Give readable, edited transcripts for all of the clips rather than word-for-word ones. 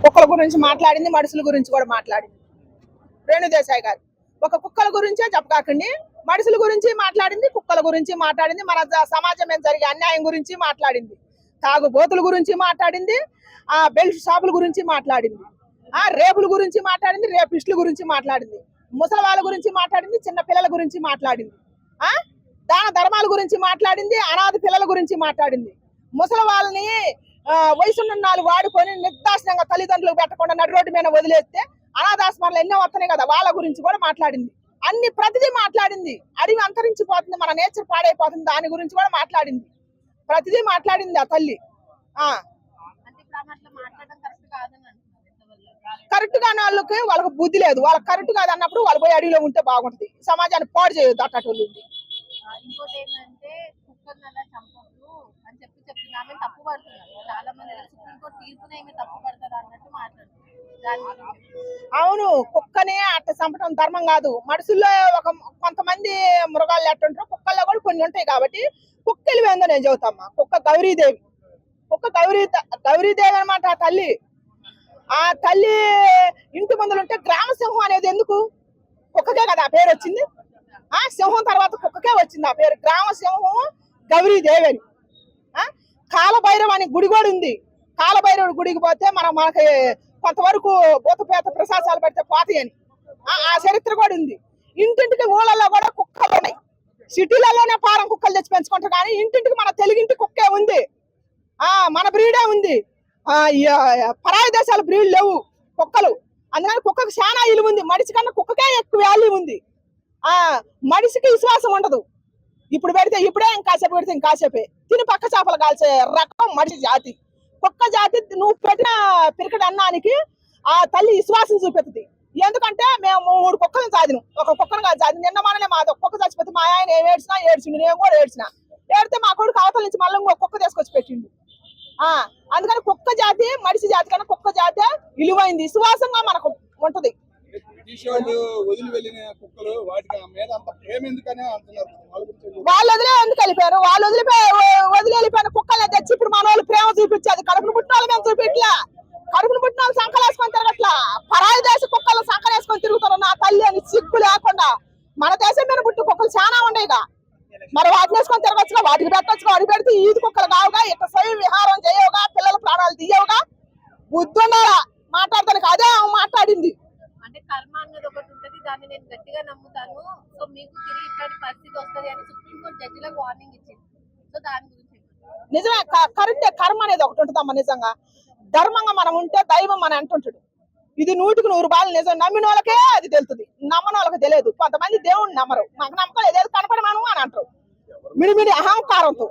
కుక్కల గురించి మాట్లాడింది, మనుషుల గురించి కూడా మాట్లాడింది రేణుదేశాయ్ గారు. ఒక కుక్కల గురించే చెప్పకండి, మనుషుల గురించి మాట్లాడింది, కుక్కల గురించి మాట్లాడింది, మన సమాజం మీద జరిగే అన్యాయం గురించి మాట్లాడింది, తాగుబోతుల గురించి మాట్లాడింది, బెల్ట్ షాపుల గురించి మాట్లాడింది, రేపుల గురించి మాట్లాడింది, రేపిస్టుల గురించి మాట్లాడింది, ముసలి వాళ్ళ గురించి మాట్లాడింది, చిన్న పిల్లల గురించి మాట్లాడింది, దాన ధర్మాల గురించి మాట్లాడింది, అనాథ పిల్లల గురించి మాట్లాడింది, ముసలి వాళ్ళని వయసున్నాళ్ళు వాడుకొని నిర్దాక్షిణంగా తల్లిదండ్రులకు పెట్టకుండా నడి రోడ్డు మీద వదిలేస్తే అనాథాశ్రమాలు ఎన్నో వస్తున్నాయి కదా, వాళ్ళ గురించి కూడా మాట్లాడింది. అన్ని ప్రతిదీ మాట్లాడింది. అడవి అంతరించిపోతుంది, మన నేచర్ పాడైపోతుంది, దాని గురించి కూడా మాట్లాడింది. ప్రతిదీ మాట్లాడింది ఆ తల్లి. కరెక్ట్ గాని వాళ్ళకి బుద్ధి లేదు. వాళ్ళకి కరెక్ట్ కాదు అన్నప్పుడు వాళ్ళు పోయి అడవిలో ఉంటే బాగుంటుంది. సమాజాన్ని పాడు చేయొద్దు అట్టోళ్ళు. ఇంకోటి ఏంటంటే కుక్కర్ని అలా చంపొద్దు అని చెప్తున్నా తప్పు పడుతున్నారు చాలా మంది. సుప్రీంకోర్టు తీర్పునే తప్పు పడతారు అన్నట్టు మాట్లాడుతున్నారు. అవును, కుక్కనే అట్ట చంపడం ధర్మం కాదు. మనుషుల్లో కొంతమంది మృగాలు ఎట్టుంటారు, కుక్కల్లో కూడా కొన్ని ఉంటాయి. కాబట్టి కుక్క వెళ్ళిపోయిందో నేను చెబుతామ్మా. కుక్క గౌరీదేవి, గౌరీదేవి అనమాట ఆ తల్లి. ఆ తల్లి ఇంటి ముందులుంటే గ్రామ సింహం అనేది ఎందుకు? కుక్కకే కదా ఆ పేరు వచ్చింది. సింహం తర్వాత కుక్కకే వచ్చింది ఆ పేరు. గ్రామ సింహం గౌరీదేవి అని. కాలభైరవ అని గుడి కూడా ఉంది. కాలభైరవుడి గుడికి పోతే మనకి కొంతవరకు భూతపేత ప్రసాదాలు పెడితే పోతాయని ఆ చరిత్ర కూడా ఉంది. ఇంటింటికి ఊళ్ళల్లో కూడా కుక్కలు ఉన్నాయి. సిటీలలోనే పారం కుక్కలు తెచ్చి పెంచుకుంటారు, కానీ ఇంటింటికి మన తెలుగింటి కుక్కే ఉంది. మన బ్రీడే ఉంది. పరాయి దేశాల బ్రీడ్ లేవు కుక్కలు. అందుకని కుక్కకు చాలా ఇలువ ఉంది. మనిషి కన్నా కుక్కకే ఎక్కువ వాల్యూ ఉంది. మనిషికి విశ్వాసం ఉండదు. ఇప్పుడు పెడితే ఇప్పుడే, ఇంకాసేపు పెడితే ఇంకాసేపే తిని పక్క చేపలు కాల్చే రకం మనిషి జాతి. కుక్క జాతి నువ్వు పెట్టిన పిరికటి అన్నానికి ఆ తల్లి విశ్వాసం చూపెడుతుంది. ఎందుకంటే మేము 3 కుక్కలను సాధినాం, ఒక కుక్కను కాదు సాధి. నిన్న మననే మాది కుక్క చచ్చిపోతే మా ఆయన ఏం ఏడ్చిండు, నేను కూడా ఏడితే మా కొడుకు అవతల నుంచి మళ్ళీ ఇంకో కుక్క తీసుకొచ్చి పెట్టిండు. అందుకని కుక్క జాతి మనిషి జాతి కన్నా కుక్క జాతి విలువైంది, విశ్వాసంగా మనకు ఉంటది. వాళ్ళు వదిలే ఎందుకు వెళ్ళిపోయారు? వాళ్ళు వదిలి వెళ్ళిపోయిన కుక్కలే తెచ్చి ఇప్పుడు మన వాళ్ళు ప్రేమ చూపించేది. కడుపును పుట్టిన వాళ్ళు మేము చూపించలే. కడుపును పుట్టిన వాళ్ళు సంకలు వేసుకొని తిరగట్లా. పరాయి దేశ కుక్కలు సంకలు వేసుకొని తిరుగుతారు నా తల్లి అని సిగ్గు లేకుండా. మన దేశం మీద పుట్టిన కుక్కలు చాలా ఉండేగా, మరి వాటిని వేసుకొని తిరగచ్చుగా, వాటికి పెట్టచ్చుగా. వాటికి పెడితే ఈది కుక్కలు కావుగా, ఇక స్వయం విహారం చేయవుగా, పిల్లల ప్రాణాలు తీయవుగా. బుద్ధి ఉండాలా మాట్లాడతానికి. అదే మాట్లాడింది. అంటే కర్మ అన్నది ఒకటి ఉంటది, దాన్ని నేను గట్టిగా నమ్ముతాను. సో మీకు తిరిగి ఇట్లాంటి పరిస్థితి వస్తుంది అని సుప్రీంకోర్టు జడ్జిలకు వార్నింగ్ ఇచ్చింది. సో దాని గురించి నిజమే, కరెక్టే. కర్మ అనేది ఒకటి ఉంటుందమ్మా. నిజంగా ధర్మంగా మనం ఉంటే దైవం మన అంటుంటాడు. ఇది 100కి 100 రూపాయలు నిజం. నమ్మిన వాళ్ళకే అది తెలుస్తుంది, నమ్మని వాళ్ళకి తెలియదు. కొంతమంది దేవుణ్ణి నమ్మరు. మాకు నమ్మకం ఏదేది కనపడమాను అని అంటారు మిడిమిడి అహంకారంతో.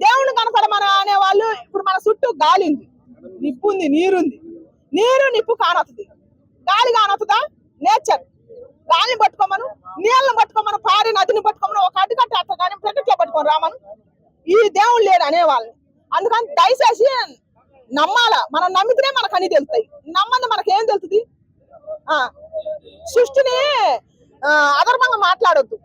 దేవుణ్ణి కనపడమని అనేవాళ్ళు. ఇప్పుడు మన చుట్టూ గాలి ఉంది, నిప్పు ఉంది, నీరుంది. నీరు నిప్పు కానొస్తుంది, గాలి కానొస్తుందా? నేచర్. గాలిని పట్టుకోమను, నీళ్ళని పట్టుకోమను, పారి నదిని పట్టుకోమను, ఒక అడ్డుకట్టేస్తారు కానీ ప్రకృతిలో పట్టుకొని రామను. ఈ దేవుడు లేడు అనేవాళ్ళు. అందుకని దయచేసి నమ్మాలా. మనం నమ్మితేనే మనకు అన్ని తెలుస్తాయి. నమ్మంది మనకేం తెలుస్తుంది? సృష్టిని అధర్మంగా మాట్లాడొద్దు.